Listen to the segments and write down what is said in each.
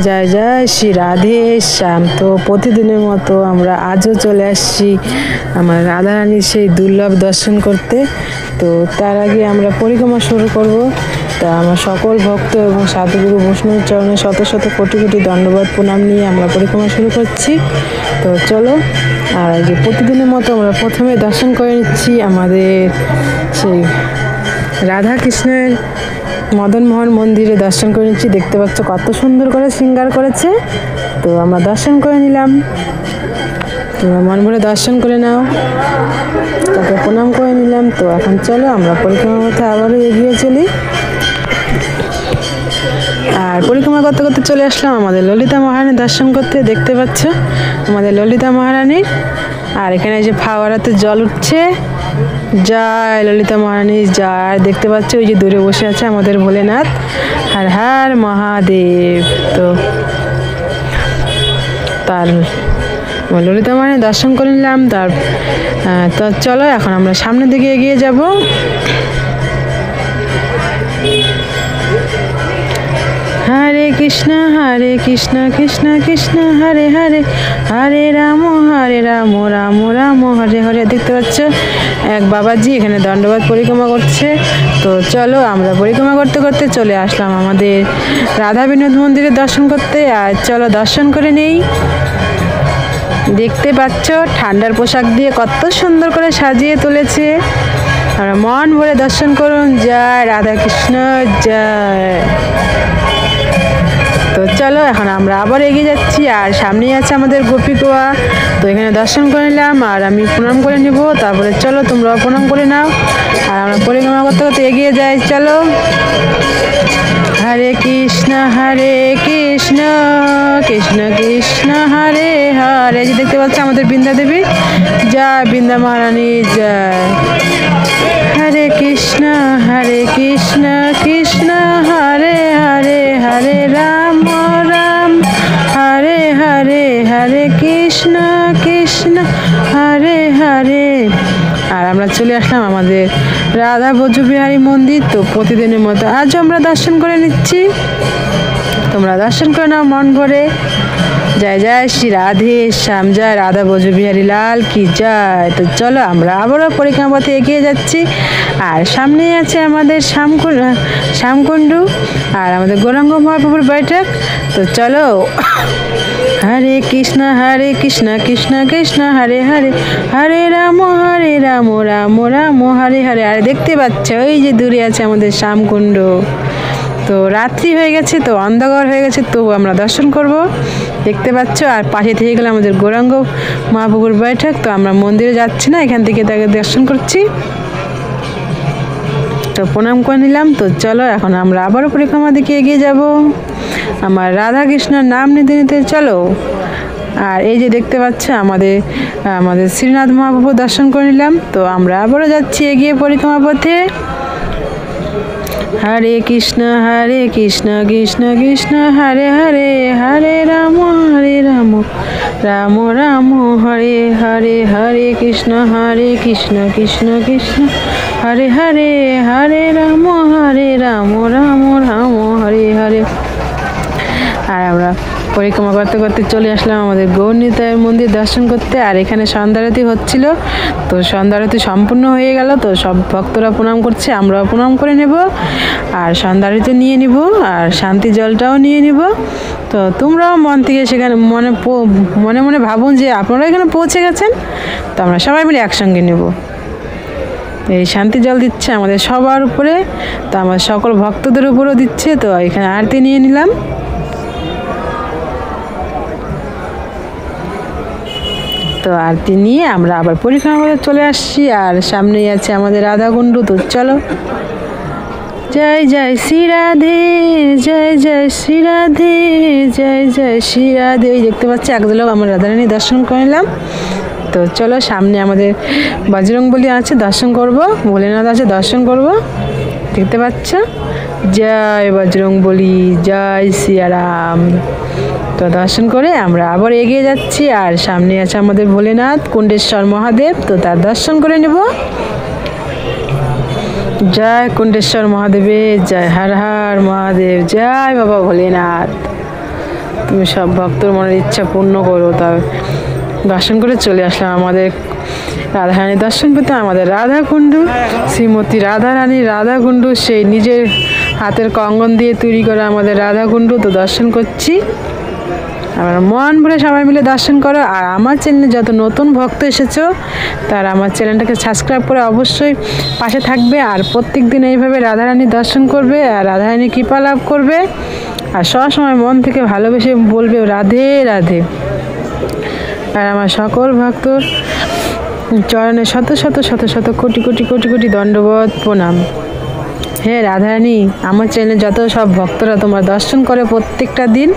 জয় জয় শ্রী রাধে শ্যাম। তো প্রতিদিনের মতো আমরা আজও চলে আসছি আমার রাধারানীর সেই দুর্লভ দর্শন করতে। তো তার আগে আমরা পরিক্রমা শুরু করব। তা আমার সকল ভক্ত এবং সাধুগুরু বৈষ্ণব চরণে শত শত কোটি কোটি দণ্ডবাদ প্রণাম নিয়ে আমরা পরিক্রমা শুরু করছি। তো চলো, আর যে প্রতিদিনের মতো আমরা প্রথমে দর্শন করে নিচ্ছি আমাদের সেই রাধা কৃষ্ণের মদনমোহন মন্দিরে দর্শন করে নিচ্ছি। দেখতে পাচ্ছ কত সুন্দর করে শৃঙ্গার করেছে। তো আমরা দর্শন করে নিলাম, তোমরা মন ভরে দর্শন করে নাও, তাকে প্রণাম করে নিলাম। তো এখন চলো আমরা পরিক্রমার মধ্যে আবারও এগিয়ে চলি। আর পরিক্রমা করতে করতে চলে আসলাম আমাদের ললিতা মহারানীর দর্শন করতে। দেখতে পাচ্ছ আমাদের ললিতা মহারানীর, আর এখানে যে ফাওয়ারাতে জল উঠছে। জয় ললিতা মহারানী জয়। দেখতে পাচ্ছ ওই যে দূরে বসে আছে আমাদের ভোলেনাথ। হর হর মহাদেব। তো তার ললিতা মহারানী দর্শন করে নিলাম। তো চলো এখন আমরা সামনের দিকে এগিয়ে যাব। হরে কৃষ্ণ কৃষ্ণ কৃষ্ণ হরে হরে, হরে রাম রাম রাম হরে হরে। দেখতে পাচ্ছ এক বাবাজি এখানে দণ্ডবাদ পরিক্রমা করছে। তো চলো আমরা পরিক্রমা করতে করতে চলে আসলাম আমাদের রাধা বিনোদ মন্দিরের দর্শন করতে। আর চলো দর্শন করে নেই। দেখতে পাচ্ছ ঠান্ডার পোশাক দিয়ে কত সুন্দর করে সাজিয়ে তুলেছে। আর মন ভরে দর্শন করুন। জয় রাধা কৃষ্ণ জয়। তো চলো এখন আমরা আবার এগিয়ে যাচ্ছি। আর সামনেই আছে আমাদের গোপীকুয়া। তো এখানে দর্শন করে নিলাম আর আমি প্রণাম করে নিব। তারপরে চলো তোমরাও প্রণাম করে নাও। আর আমরা পরিক্রমা করতে করতে এগিয়ে যাই। চলো হরে কৃষ্ণ কৃষ্ণ কৃষ্ণ হরে হরে। যে দেখতে পাচ্ছি আমাদের বৃন্দা দেবী। জয় বৃন্দা মহারানী জয়। হরে কৃষ্ণ কৃষ্ণ হরে হরে, হরে রাম রাম হরে হরে, হরে কৃষ্ণ কৃষ্ণ হরে হরে। আর আমরা চলে আসলাম আমাদের রাধা ব্রজবিহারী মন্দির। তো প্রতিদিনের মতো আজও আমরা দর্শন করে নিচ্ছি। তোমরা দর্শন করে নাও মন ভরে। জয় জয় শ্রী রাধে শ্যাম। জয় রাধা ব্রজবিহারী লাল কি জয়। তো চলো আমরা আবারও পরিক্রমা পথে এগিয়ে যাচ্ছি। আর সামনেই আছে আমাদের শ্যামকুণ্ডু আর আমাদের গৌরাঙ্গ মহাপ্রভুর বৈঠক। তো চলো হরে কৃষ্ণ কৃষ্ণ কৃষ্ণ হরে হরে, হরে রাম রাম রাম হরে হরে। আর দেখতে পাচ্ছ ওই যে দূরে আছে আমাদের শ্যামকুণ্ড। তো রাত্রি হয়ে গেছে, তো অন্ধকার হয়ে গেছে, তো আমরা দর্শন করব। দেখতে পাচ্ছ আর পাশে থেকে গেলে আমাদের গৌরাঙ্গ মহাপ্রভুর বৈঠক। তো আমরা মন্দিরে যাচ্ছি না, এখান থেকে তাকে দর্শন করছি। তো প্রণাম করে নিলাম। তো চলো এখন আমরা আবারও পরিক্রমা দিকে এগিয়ে যাব আমার রাধা কৃষ্ণর নাম নিতে নিতে। চলো আর এই যে দেখতে পাচ্ছ আমাদের শ্রীনাথ মহাপ্রভু দর্শন করে নিলাম। তো আমরা আবারও যাচ্ছি এগিয়ে পরিক্রমা পথে। হরে কৃষ্ণ কৃষ্ণ কৃষ্ণ হরে হরে, হরে রাম রাম রাম হরে হরে, হরে কৃষ্ণ কৃষ্ণ কৃষ্ণ হরে হরে, হরে রাম রাম রাম হরে হরে। আর আমরা পরিক্রমা করতে করতে চলে আসলাম আমাদের গৌরনিতাইয়ের মন্দির দর্শন করতে। আর এখানে সন্ধ্যারতি হচ্ছিল। তো সন্ধ্যারতি সম্পূর্ণ হয়ে গেল। তো সব ভক্তরা প্রণাম করছে, আমরাও প্রণাম করে নেব আর সন্ধ্যারতি নিয়ে নিব আর শান্তি জলটাও নিয়ে নিব। তো তোমরাও মন থেকে সেখানে মনে মনে ভাবুন যে আপনারা এখানে পৌঁছে গেছেন। তো আমরা সবাই মিলে একসঙ্গে নেব। এই শান্তি জল দিচ্ছে আমাদের সবার উপরে, তো আমার সকল ভক্তদের উপরেও দিচ্ছে। তো এখানে আরতি নিয়ে নিলাম। তো আরতি নিয়ে আমরা আবার পরিক্রমা করে চলে আসছি। আর সামনেই আছে আমাদের রাধাকুণ্ড। তো চলো জয় জয় শ্রী রাধে, জয় জয় শ্রী রাধে, জয় জয় শ্রী রাধে। ওই দেখতে পাচ্ছি একদল আমরা রাধারানী দর্শন করে নিলাম। তো চলো সামনে আমাদের বজরংবলী আছে, দর্শন করব। ভোলেনাথ আছে, দর্শন করব। দেখতে পাচ্ছ জয় বজরংবলী, জয় সিয়ারাম। তো দর্শন করে আমরা আবার এগিয়ে যাচ্ছি। আর সামনে আছে আমাদের ভোলেনাথ কুণ্ডেশ্বর মহাদেব। তো তার দর্শন করে নেব। জয় কুণ্ডেশ্বর মহাদেবের জয়, হর হর মহাদেব, জয় বাবা ভোলেনাথ। তুমি সব ভক্তর মনের ইচ্ছা পূর্ণ করো। তার দর্শন করে চলে আসলাম আমাদের রাধারানী দর্শন পেতে। আমাদের রাধাকুণ্ড, শ্রীমতী রাধারানী রাধাকুণ্ড, সেই নিজের হাতের কঙ্গন দিয়ে তৈরি করা আমাদের রাধাকুণ্ড। তো দর্শন করছি, আমরা মন ভরে সবাই মিলে দর্শন করো। আর আমার চ্যানেলে যত নতুন ভক্ত এসেছো তারা আমার চ্যানেলটাকে সাবস্ক্রাইব করে অবশ্যই পাশে থাকবে। আর প্রত্যেক দিন এইভাবে রাধারানী দর্শন করবে আর রাধারানী কৃপা লাভ করবে। আর সবসময় মন থেকে ভালোবেসে বলবে রাধে রাধে। আর আমার সকল ভক্তর চরণে শত শত শত শত কোটি কোটি কোটি কোটি দণ্ডবত প্রণাম। হে রাধারানী, আমার চ্যানেলে যত সব ভক্তরা তোমার দর্শন করে প্রত্যেকটা দিন,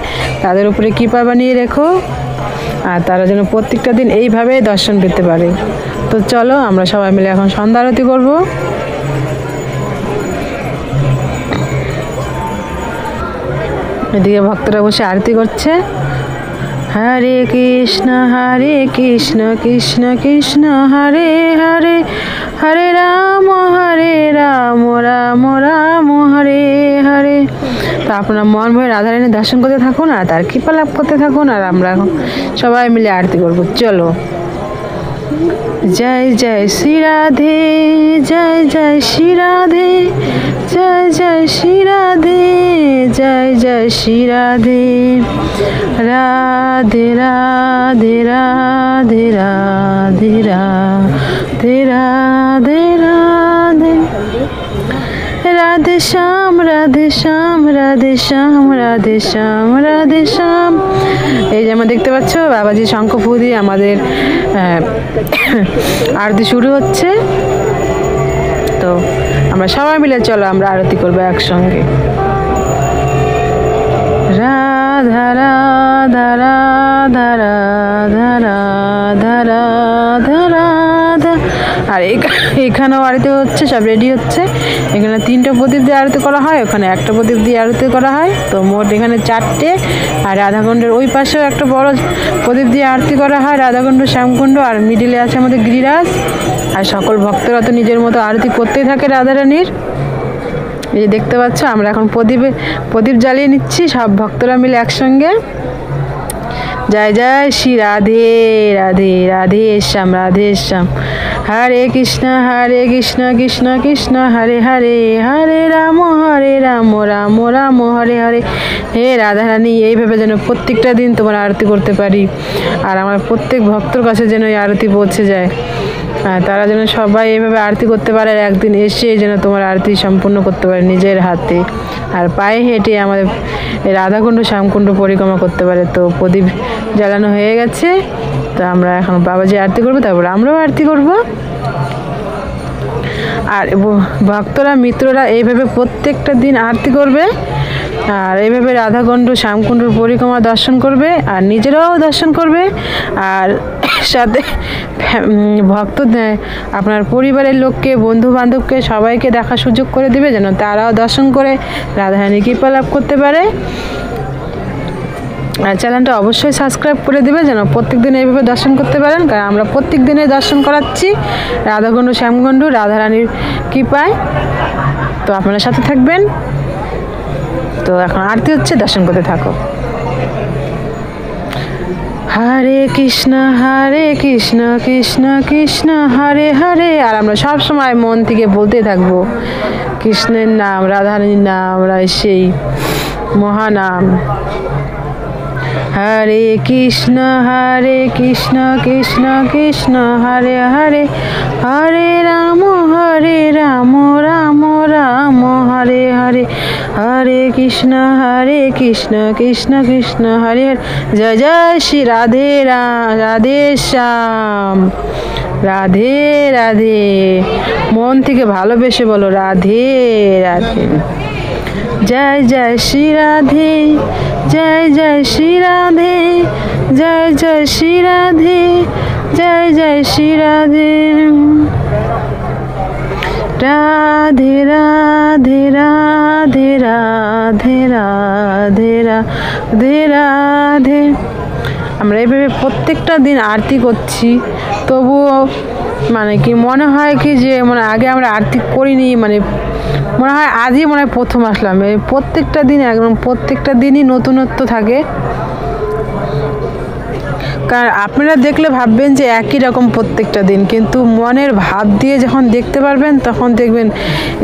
তাদের উপরে কৃপা বানিয়ে রেখো আর তারা যেন প্রত্যেকটা দিন এইভাবে দর্শন পেতে পারে। তো চলো আমরা সবাই মিলে এখন সন্ধ্যা আরতি করবো। এদিকে ভক্তরা বসে আরতি করছে। হরে কৃষ্ণ কৃষ্ণ কৃষ্ণ হরে হরে, হরে রাম রাম রাম হরে হরে। তো আপনারা মন ভরে রাধারানী দর্শন করতে থাকুন আর তার কৃপা লাভ করতে থাকুন। আর আমরা এখন সবাই মিলে আরতি করবো। চলো। জয় জয় শ্রী রাধে, জয় জয় শ্রী রাধে, জয় জয় শ্রী রাধে, জয় জয় শ্রী রাধে। রাধে রাধে রাধে রাধে রাধে রাধে রাধে, রাধে শ্যাম রাধে শ্যাম রাধে শ্যাম রাধে শ্যাম রাধে শ্যাম। এই যে আমরা দেখতে পাচ্ছ বাবাজি শঙ্খ ফু দিয়ে আমাদের আরতি শুরু হচ্ছে। তো আমরা সবাই মিলে চলো আমরা আরতি করবো একসঙ্গে। রাধা রাধা রাধা রাধা রাধা রাধা রাধা। আর এখানেও আরতি হচ্ছে, সব রেডি হচ্ছে। এখানে 3টা প্রদীপ দিয়ে আরতি করা হয়, ওখানে একটা প্রদীপ দিয়ে আরতি করা হয়। তো মোট এখানে 4টে। আর রাধাকুণ্ডের ওই পাশেও একটা বড় প্রদীপ দিয়ে আরতি করা হয়, রাধাকুণ্ড শ্যামকুণ্ড। আর মিডিলে আছে আমাদের গিরিরাজ। আর সকল ভক্তরা তো নিজের মতো আরতি করতেই থাকে রাধারানীর। এই যে দেখতে পাচ্ছ আমরা এখন প্রদীপ জ্বালিয়ে নিচ্ছি সব ভক্তরা মিলে একসঙ্গে। জয় জয় শ্রী রাধে রাধে, রাধে শ্যাম রাধে শ্যাম। হরে কৃষ্ণ কৃষ্ণ কৃষ্ণ হরে হরে, হরে রাম রাম রাম হরে হরে। হে রাধারানী, এইভাবে যেন প্রত্যেকটা দিন তোমার আরতি করতে পারি। আর আমার প্রত্যেক ভক্তর কাছে যেন এই আরতি পৌঁছে যায়। তারা যেন সবাই এইভাবে আরতি করতে পারে, আর একদিন এসে যেন তোমার আরতি সম্পূর্ণ করতে পারে নিজের হাতে। আর পায়ে হেঁটে আমাদের রাধাকুণ্ড শ্যামকুণ্ড পরিক্রমা করতে পারে। তো প্রদীপ জ্বালানো হয়ে গেছে। তো আমরা এখন বাবাজি আরতি করবো, তারপর আমরাও আরতি করব। আর ভক্তরা মিত্ররা এইভাবে প্রত্যেকটা দিন আরতি করবে আর এইভাবে রাধাকুণ্ড শ্যামকুণ্ডর পরিক্রমা দর্শন করবে আর নিজেরাও দর্শন করবে। আর সাথে ভক্ত আপনার পরিবারের লোককে, বন্ধু বান্ধবকে সবাইকে দেখার সুযোগ করে দেবে, যেন তারাও দর্শন করে রাধারানী কৃপা লাভ করতে পারে। আর চ্যানেলটা অবশ্যই সাবস্ক্রাইব করে দেবে, যেন প্রত্যেক দিন এইভাবে দর্শন করতে পারেন। কারণ আমরা প্রত্যেক দিনে দর্শন করাচ্ছি রাধাকুণ্ড শ্যামকুণ্ড রাধারানীর কৃপায়। তো আপনারা সাথে থাকবেন। তো এখন আরতি হচ্ছে, দর্শন করতে থাকো। হরে কৃষ্ণ কৃষ্ণ কৃষ্ণ হরে হরে। আর আমরা সব সময় মন থেকে বলতে থাকবো কৃষ্ণের নাম, রাধারানীর নাম, সেই মহানাম। হরে কৃষ্ণ কৃষ্ণ কৃষ্ণ হরে হরে, হরে রাম রাম রাম হরে হরে, হরে কৃষ্ণ কৃষ্ণ কৃষ্ণ হরে হরে। জয় জয় শ্রী রাধে রাধে শ্যাম। রাধে রাধে, মন থেকে ভালোবেসে বলো রাধে রাধে। জয় জয় শ্রী রাধে, জয় জয় শ্রী রাধে, জয় জয় শ্রী রাধে, জয় জয় শ্রী রাধে। রাধে রাধে রাধে রাধে রাধে রাধে রাধে। আমরা এইভাবে প্রত্যেকটা দিন আরতি করছি, তবুও মানে কি মনে হয় কি যে মানে আগে আমরা আরতি করিনি, মানে মনে হয় আজই মনে হয় প্রথম আসলাম। প্রত্যেকটা দিন একদম প্রত্যেকটা দিনই নতুনত্ব থাকে। কারণ আপনারা দেখলে ভাববেন যে একই রকম প্রত্যেকটা দিন, কিন্তু মনের ভাব দিয়ে যখন দেখতে পারবেন তখন দেখবেন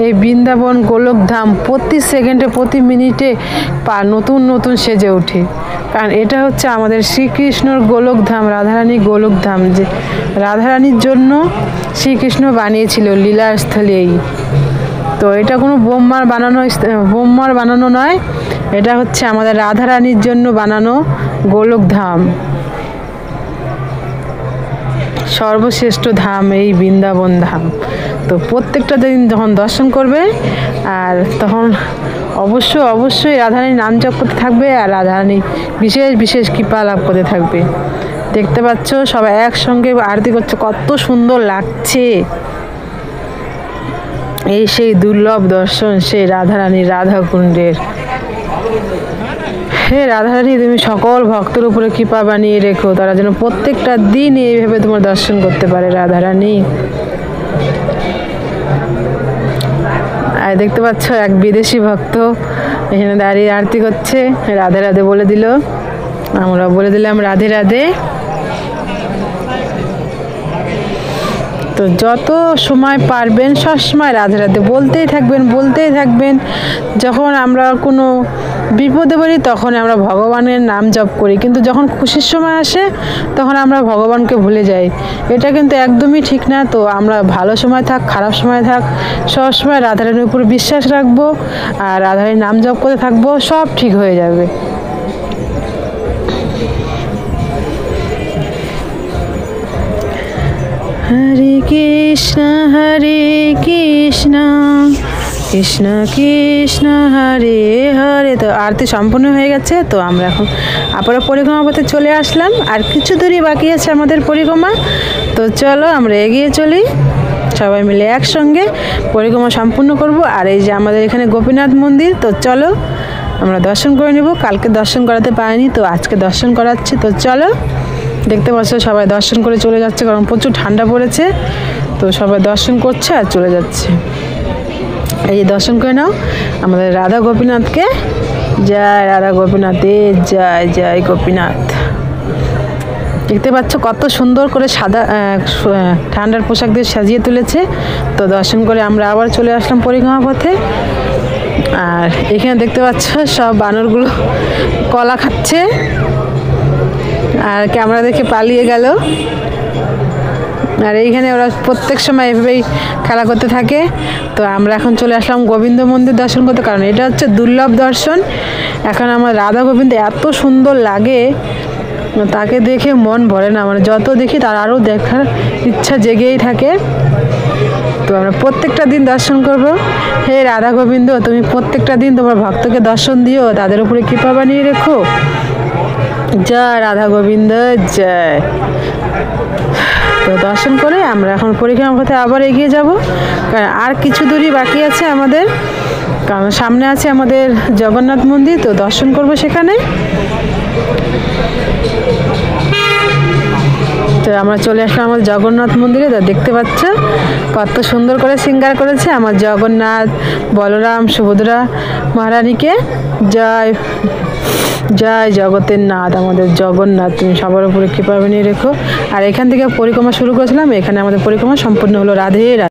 এই বৃন্দাবন গোলকধাম প্রতি সেকেন্ডে প্রতি মিনিটে নতুন নতুন সেজে ওঠে। কারণ এটা হচ্ছে আমাদের শ্রীকৃষ্ণর গোলকধাম, রাধারানী গোলকধাম, যে রাধারানীর জন্য শ্রীকৃষ্ণ বানিয়েছিল লীলাস্থলী। এই তো এটা কোনো বোম্মার বানানো নয়, এটা হচ্ছে আমাদের রাধারানীর জন্য বানানো গোলকধাম, সর্বশ্রেষ্ঠ ধাম এই বৃন্দাবন ধাম। তো প্রত্যেকটা দিন যখন দর্শন করবে আর তখন অবশ্যই রাধারানীর নাম জপ করতে থাকবে আর রাধারানী বিশেষ বিশেষ কৃপা লাভ করতে থাকবে। দেখতে পাচ্ছ সবাই একসঙ্গে আরতি করছে, কত সুন্দর লাগছে। এই সেই দুর্লভ দর্শন সেই রাধারানীর রাধাকুণ্ডের। হে রাধারানী, তুমি সকল ভক্তের উপরে কৃপা বানিয়ে রেখো, তারা যেন প্রত্যেকটা দিন এইভাবে তোমার দর্শন করতে পারে রাধারানী। আর দেখতে পাচ্ছ এক বিদেশি ভক্ত এখানে দাঁড়িয়ে আরতি করছে, রাধে রাধে বলে দিল, আমরা বলে দিলাম রাধে রাধে। তো যত সময় পারবেন সবসময় রাধে রাধে বলতেই থাকবেন। যখন আমরা কোনো বিপদে পড়ি তখন আমরা ভগবানের নাম জপ করি, কিন্তু যখন খুশির সময় আসে তখন আমরা ভগবানকে ভুলে যাই। এটা কিন্তু একদমই ঠিক না। তো আমরা ভালো সময় থাক খারাপ সময় থাক সবসময় রাধারানীর উপর বিশ্বাস রাখবো আর রাধারানীর নাম জপ করতে থাকবো, সব ঠিক হয়ে যাবে। হরে কৃষ্ণ কৃষ্ণ কৃষ্ণ হরে হরে। তো আরতি সম্পূর্ণ হয়ে গেছে। তো আমরা এখন আবারও পরিক্রমা পথে চলে আসলাম, আর কিছু দূরই বাকি আছে আমাদের পরিক্রমা। তো চলো আমরা এগিয়ে চলি, সবাই মিলে একসঙ্গে পরিক্রমা সম্পূর্ণ করব। আর এই যে আমাদের এখানে গোপীনাথ মন্দির, তো চলো আমরা দর্শন করে নেব। কালকে দর্শন করাতে পারিনি, তো আজকে দর্শন করাচ্ছি। তো চলো, দেখতে পাচ্ছ সবাই দর্শন করে চলে যাচ্ছে, কারণ প্রচুর ঠান্ডা পড়েছে। তো সবাই দর্শন করছে আর চলে যাচ্ছে। এই যে দর্শন করে নাও আমাদের রাধা গোপীনাথকে। জয় রাধা গোপীনাথে জয়, জয় গোপীনাথ। দেখতে পাচ্ছ কত সুন্দর করে সাদা ঠান্ডার পোশাক দিয়ে সাজিয়ে তুলেছে। তো দর্শন করে আমরা আবার চলে আসলাম পরিক্রমা পথে। আর এখানে দেখতে পাচ্ছ সব বানরগুলো কলা খাচ্ছে আর ক্যামেরা দেখে পালিয়ে গেল। আর এইখানে ওরা প্রত্যেক সময় এভাবেই খেলা করতে থাকে। তো আমরা এখন চলে আসলাম গোবিন্দ মন্দির দর্শন করতে, কারণ এটা হচ্ছে দুর্লভ দর্শন। এখন আমার রাধা গোবিন্দ এত সুন্দর লাগে, তাকে দেখে মন ভরে না, মানে যত দেখি তার আরও দেখার ইচ্ছা জেগেই থাকে। তো আমরা প্রত্যেকটা দিন দর্শন করব। হে রাধা গোবিন্দ, তুমি প্রত্যেকটা দিন তোমার ভক্তকে দর্শন দিও, তাদের উপরে কৃপা বানিয়ে রেখো। জয় রাধা গোবিন্দ জয়। তো দর্শন করে আমরা এখন পরিক্রমা পথে আবার এগিয়ে যাব, কারণ আর কিছু দূরই বাকি আছে আমাদের, কারণ সামনে আছে আমাদের জগন্নাথ মন্দির। তো দর্শন করব সেখানে। তো আমরা চলে আসলাম আমার জগন্নাথ মন্দিরে। তো দেখতে পাচ্ছ কত সুন্দর করে শৃঙ্গার করেছে আমার জগন্নাথ, বলরাম, সুভদ্রা মহারানীকে। জয় জয় জগতের নাথ আমাদের জগন্নাথ, তুমি সবার উপরে কৃপা বানিয়ে রেখো। আর এখান থেকে পরিক্রমা শুরু করেছিলাম, এখানে আমাদের পরিক্রমা সম্পূর্ণ হলো। রাধে রাধে।